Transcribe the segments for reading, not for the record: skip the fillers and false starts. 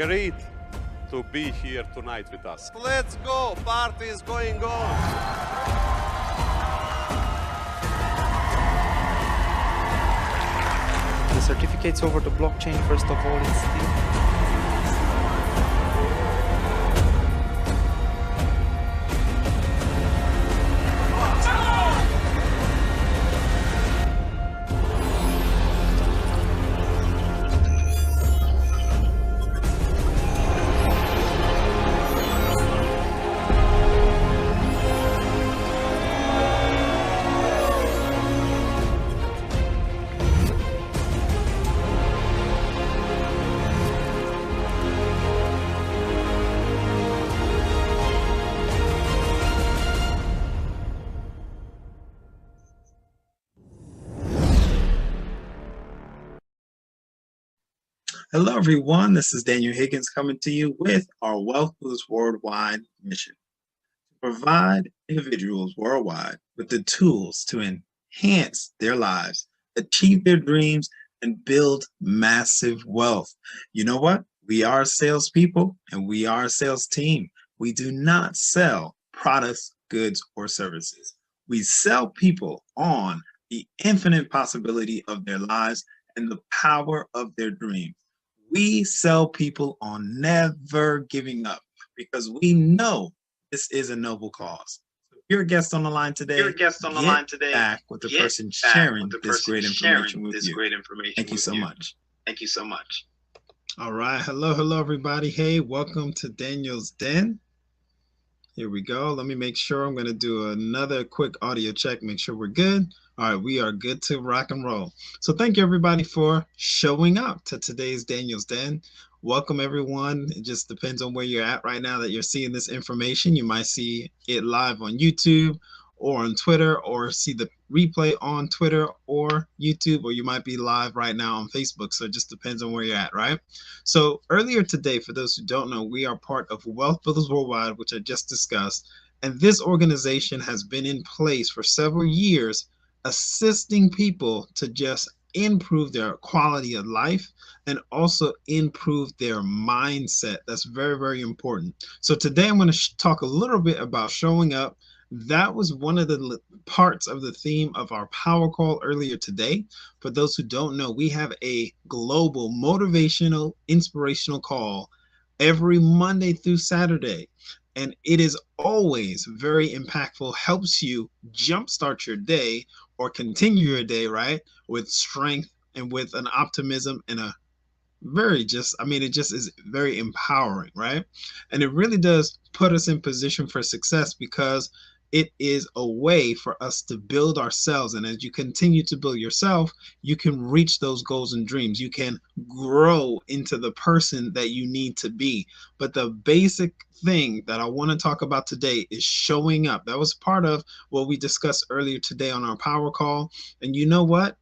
agreed to be here tonight with us. Let's go, party is going on. The certificates over the blockchain, first of all, it's the Hello, everyone. This is Daniel Higgins coming to you with our Wealth Boost Worldwide mission to provide individuals worldwide with the tools to enhance their lives, achieve their dreams, and build massive wealth. You know what? We are salespeople and we are a sales team. We do not sell products, goods, or services. We sell people on the infinite possibility of their lives and the power of their dreams. We sell people on never giving up because we know this is a noble cause. So if you're a guest on the line today, back with the person sharing this great information with you. Thank you so much. Thank you so much. All right. Hello, everybody. Hey, welcome to Daniel's Den. Here we go. Let me make sure. I'm going to do another quick audio check, make sure we're good. All right, we are good to rock and roll. So thank you, everybody, for showing up to today's Daniel's Den. Welcome, everyone. It just depends on where you're at right now that you're seeing this information. You might see it live on YouTube or on Twitter, or see the replay on Twitter or YouTube, or you might be live right now on Facebook. So it just depends on where you're at, right? So earlier today, for those who don't know, we are part of Wealth Builders Worldwide, which I just discussed. And this organization has been in place for several years, assisting people to just improve their quality of life and also improve their mindset. That's very, very important. So today I'm going to talk a little bit about showing up. That was one of the parts of the theme of our power call earlier today. For those who don't know, we have a global motivational, inspirational call every Monday through Saturday. And it is always very impactful, helps you jumpstart your day or continue your day, right, with strength and with an optimism and a very it just is very empowering, right? And it really does put us in position for success because it is a way for us to build ourselves. And as you continue to build yourself, you can reach those goals and dreams. You can grow into the person that you need to be. But the basic thing that I want to talk about today is showing up. That was part of what we discussed earlier today on our power call. And you know what?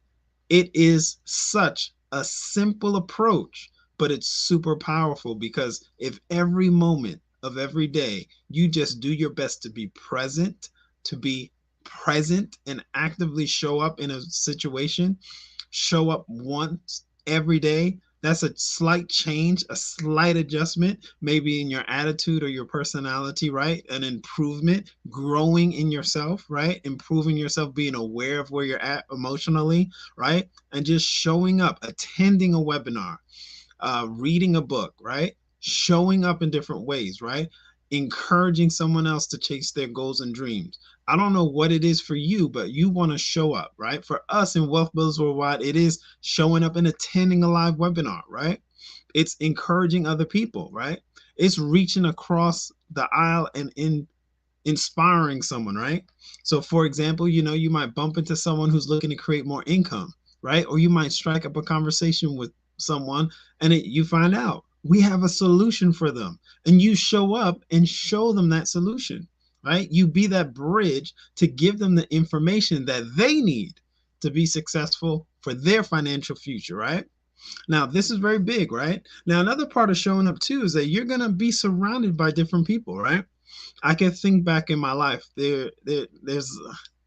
It is such a simple approach, but it's super powerful, because if every moment of every day you just do your best to be present and actively show up in a situation, show up once every day, that's a slight change, a slight adjustment, maybe in your attitude or your personality, right? An improvement, growing in yourself, right? Improving yourself, being aware of where you're at emotionally, right? And just showing up, attending a webinar, reading a book, right? Showing up in different ways, right? Encouraging someone else to chase their goals and dreams. I don't know what it is for you, but you want to show up, right? For us in Wealth Builders Worldwide, it is showing up and attending a live webinar, right? It's encouraging other people, right? It's reaching across the aisle and inspiring someone, right? So for example, you might bump into someone who's looking to create more income, right? Or you might strike up a conversation with someone and you find out we have a solution for them, and you show up and show them that solution, right? You be that bridge to give them the information that they need to be successful for their financial future, right? Now, this is very big, right? Now, another part of showing up too is that you're going to be surrounded by different people, right? I can think back in my life, there's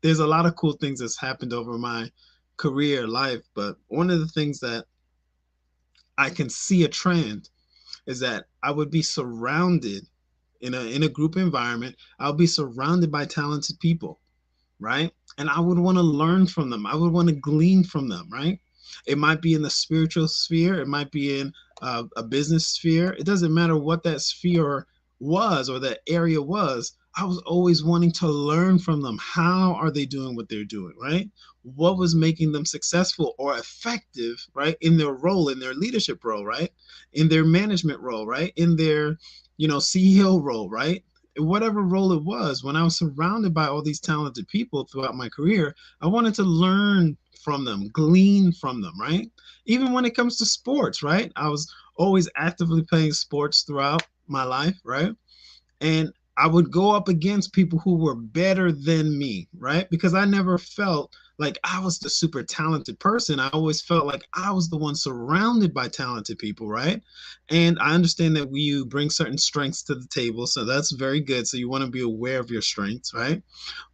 a lot of cool things that's happened over my career life, but one of the things that I can see a trend is that I would be surrounded in a group environment. I'll be surrounded by talented people, right? And I would want to learn from them. I would want to glean from them, right? It might be in the spiritual sphere, it might be in a business sphere. It doesn't matter what that sphere was or that area was. I was always wanting to learn from them. How are they doing what they're doing, right? What was making them successful or effective, right? In their role, in their leadership role, right? In their management role, right? In their, CEO role, right? Whatever role it was, when I was surrounded by all these talented people throughout my career, I wanted to learn from them, glean from them, right? Even when it comes to sports, right? I was always actively playing sports throughout my life, right? And I would go up against people who were better than me, right? Because I never felt like I was the super talented person. I always felt like I was the one surrounded by talented people, right? And I understand that you bring certain strengths to the table, so that's very good. So you want to be aware of your strengths, right?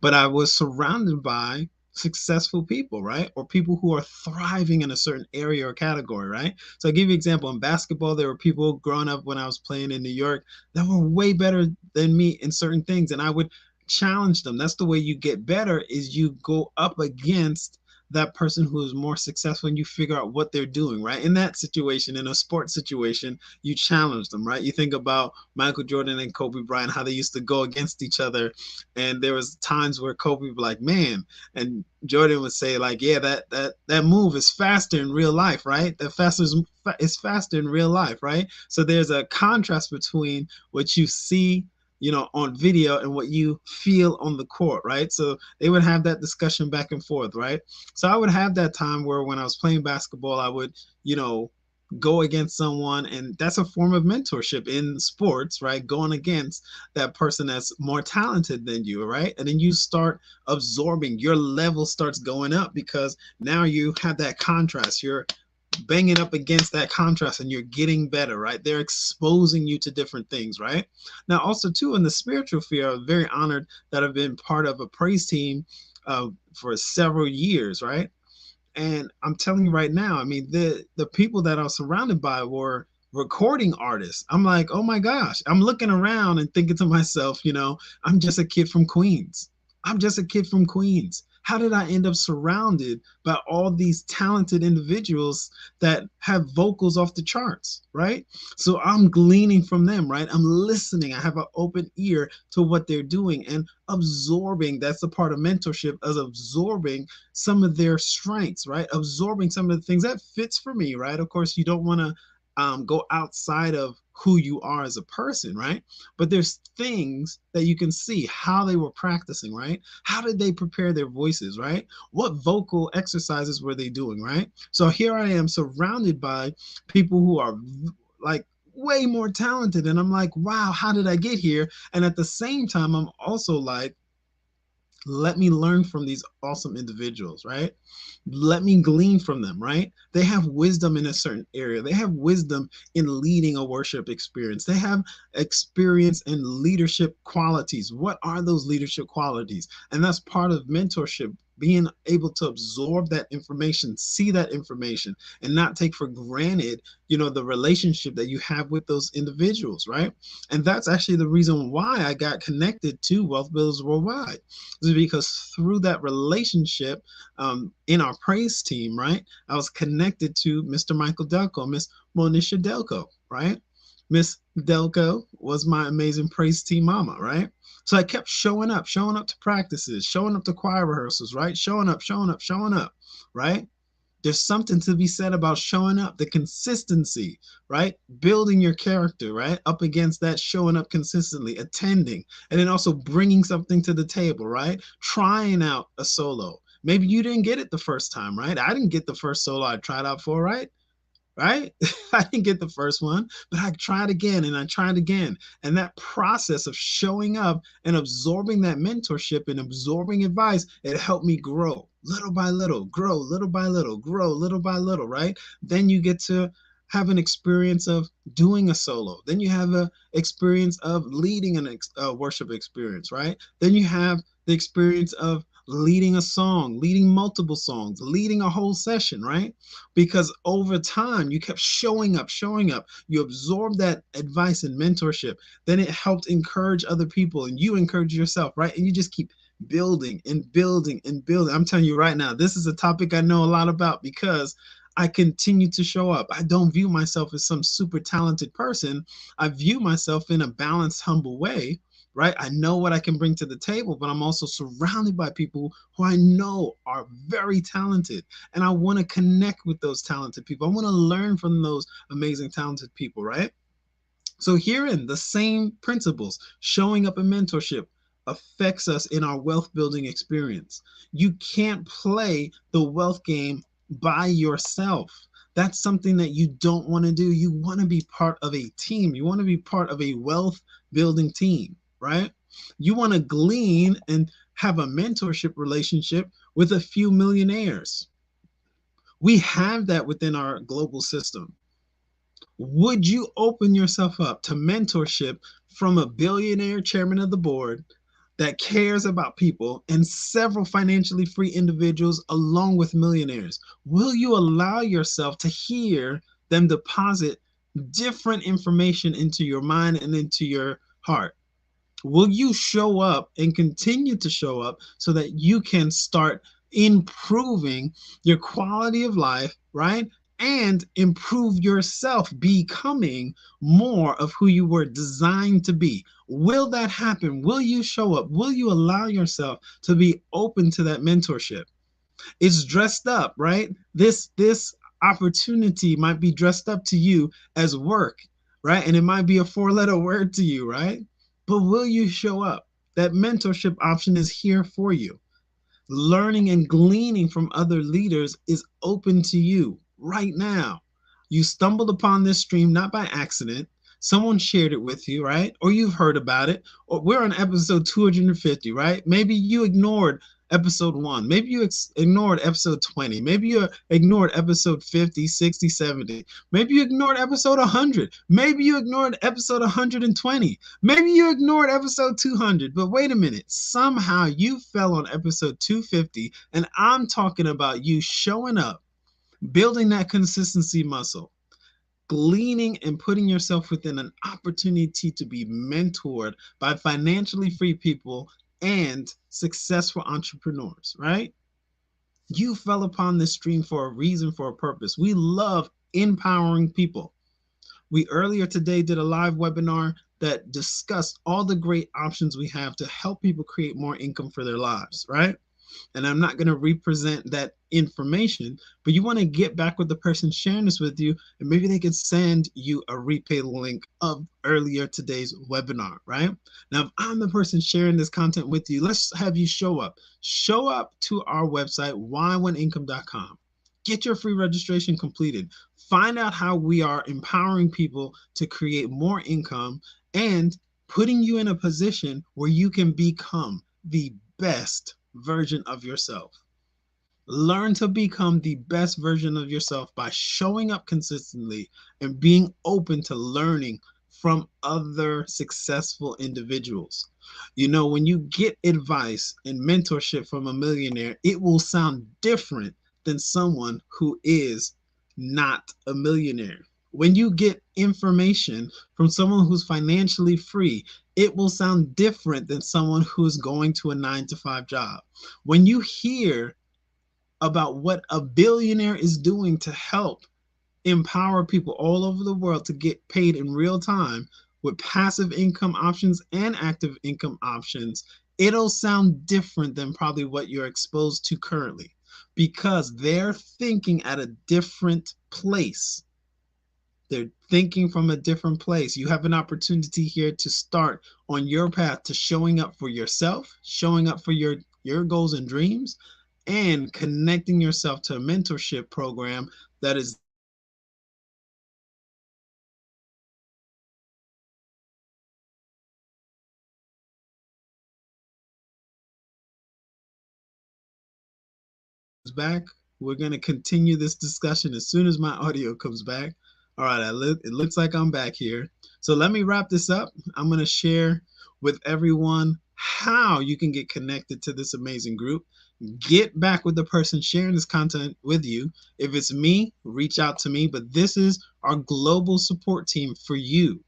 But I was surrounded by successful people, right? Or people who are thriving in a certain area or category, right? So I'll give you an example. In basketball, there were people growing up when I was playing in New York that were way better than me in certain things. And I would challenge them. That's the way you get better, is you go up against that person who is more successful and you figure out what they're doing, right? In that situation, in a sports situation, you challenge them, right? You think about Michael Jordan and Kobe Bryant, how they used to go against each other. And there was times where Kobe would be like, man, and Jordan would say like, yeah, that move is faster in real life, right? That faster is faster in real life, right? So there's a contrast between what you see, on video and what you feel on the court, right? So they would have that discussion back and forth, right? So I would have that time where when I was playing basketball, I would, go against someone, and that's a form of mentorship in sports, right? Going against that person that's more talented than you, right? And then you start absorbing, your level starts going up because now you have that contrast. You're banging up against that contrast and you're getting better, right? They're exposing you to different things, right? Now, also, too, in the spiritual field, I'm very honored that I've been part of a praise team for several years, right? And I'm telling you right now, I mean, the people that I was surrounded by were recording artists. I'm like, oh my gosh, I'm looking around and thinking to myself, I'm just a kid from Queens. I'm just a kid from Queens. How did I end up surrounded by all these talented individuals that have vocals off the charts, right? So I'm gleaning from them, right? I'm listening. I have an open ear to what they're doing and absorbing. That's a part of mentorship, as absorbing some of their strengths, right? Absorbing some of the things that fits for me, right? Of course, you don't want to go outside of who you are as a person, right? But there's things that you can see how they were practicing, right? How did they prepare their voices, right? What vocal exercises were they doing, right? So here I am surrounded by people who are like way more talented. And I'm like, wow, how did I get here? And at the same time, I'm also like, let me learn from these awesome individuals, right? Let me glean from them, right? They have wisdom in a certain area. They have wisdom in leading a worship experience. They have experience in leadership qualities. What are those leadership qualities? And that's part of mentorship, being able to absorb that information, see that information, and not take for granted, the relationship that you have with those individuals, right? And that's actually the reason why I got connected to Wealth Builders Worldwide, is because through that relationship, in our praise team, right, I was connected to Mr. Michael Delco, Miss Monisha Delco, right? Miss Delco was my amazing praise team mama, right? So I kept showing up to practices, showing up to choir rehearsals, right? Showing up, right? There's something to be said about showing up, the consistency, right? Building your character, right? Up against that, showing up consistently, attending, and then also bringing something to the table, right? Trying out a solo. Maybe you didn't get it the first time, right? I didn't get the first solo I tried out for, right? Right? I didn't get the first one, but I tried again and I tried again. And that process of showing up and absorbing that mentorship and absorbing advice, it helped me grow little by little, grow little by little, grow little by little, right? Then you get to have an experience of doing a solo. Then you have an experience of leading a worship experience, right? Then you have the experience of leading a song, leading multiple songs, leading a whole session, right? Because over time you kept showing up, showing up. You absorbed that advice and mentorship. Then it helped encourage other people and you encourage yourself, right? And you just keep building and building and building. I'm telling you right now, this is a topic I know a lot about because I continue to show up. I don't view myself as some super talented person. I view myself in a balanced, humble way, right? I know what I can bring to the table, but I'm also surrounded by people who I know are very talented. And I want to connect with those talented people. I want to learn from those amazing, talented people, right? So herein, the same principles showing up in mentorship affects us in our wealth building experience. You can't play the wealth game by yourself. That's something that you don't want to do. You want to be part of a team. You want to be part of a wealth building team, right? You want to glean and have a mentorship relationship with a few millionaires. We have that within our global system. Would you open yourself up to mentorship from a billionaire chairman of the board that cares about people and several financially free individuals along with millionaires? Will you allow yourself to hear them deposit different information into your mind and into your heart? Will you show up and continue to show up so that you can start improving your quality of life, right? And improve yourself, becoming more of who you were designed to be. Will that happen? Will you show up? Will you allow yourself to be open to that mentorship? It's dressed up, right? This opportunity might be dressed up to you as work, right? And it might be a four-letter word to you, right? But will you show up? That mentorship option is here for you. Learning and gleaning from other leaders is open to you right now. You stumbled upon this stream not by accident. Someone shared it with you, right? Or you've heard about it. Or we're on episode 250, right? Maybe you ignored episode 1. Maybe you ignored episode 20. Maybe you ignored episode 50, 60, 70. Maybe you ignored episode 100. Maybe you ignored episode 120. Maybe you ignored episode 200. But wait a minute. Somehow you fell on episode 250, and I'm talking about you showing up, building that consistency muscle, gleaning and putting yourself within an opportunity to be mentored by financially free people and successful entrepreneurs, right? You fell upon this stream for a reason, for a purpose. We love empowering people. We earlier today did a live webinar that discussed all the great options we have to help people create more income for their lives, right? And I'm not going to represent that information, but you want to get back with the person sharing this with you, and maybe they can send you a replay link of earlier today's webinar, right? Now, if I'm the person sharing this content with you, let's have you show up. Show up to our website, whywinincome.com. Get your free registration completed. Find out how we are empowering people to create more income and putting you in a position where you can become the best version of yourself. Learn to become the best version of yourself by showing up consistently and being open to learning from other successful individuals. You know, when you get advice and mentorship from a millionaire, it will sound different than someone who is not a millionaire. When you get information from someone who's financially free, it will sound different than someone who's going to a 9-to-5 job. When you hear about what a billionaire is doing to help empower people all over the world to get paid in real time with passive income options and active income options, it'll sound different than probably what you're exposed to currently because they're thinking at a different place. They're thinking from a different place. You have an opportunity here to start on your path to showing up for yourself, showing up for your goals and dreams, and connecting yourself to a mentorship program that is back. We're going to continue this discussion as soon as my audio comes back. All right, it looks like I'm back here. So let me wrap this up. I'm going to share with everyone how you can get connected to this amazing group. Get back with the person sharing this content with you. If it's me, reach out to me. But this is our global support team for you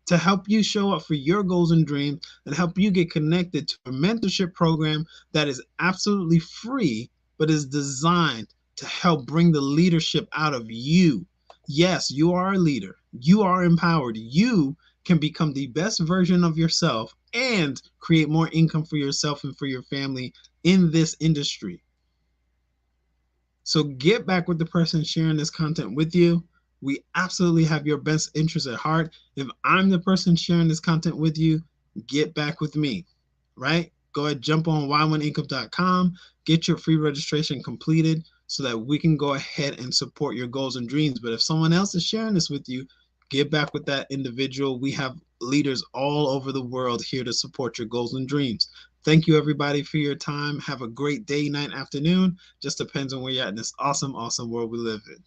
to help you show up for your goals and dreams and help you get connected to a mentorship program that is absolutely free, but is designed to help bring the leadership out of you. Yes, you are a leader. You are empowered. You can become the best version of yourself and create more income for yourself and for your family in this industry. So get back with the person sharing this content with you. We absolutely have your best interest at heart. If I'm the person sharing this content with you, get back with me, right? Go ahead, jump on y1income.com, get your free registration completed so that we can go ahead and support your goals and dreams. But if someone else is sharing this with you, get back with that individual. We have leaders all over the world here to support your goals and dreams. Thank you, everybody, for your time. Have a great day, night, afternoon. Just depends on where you're at in this awesome, awesome world we live in.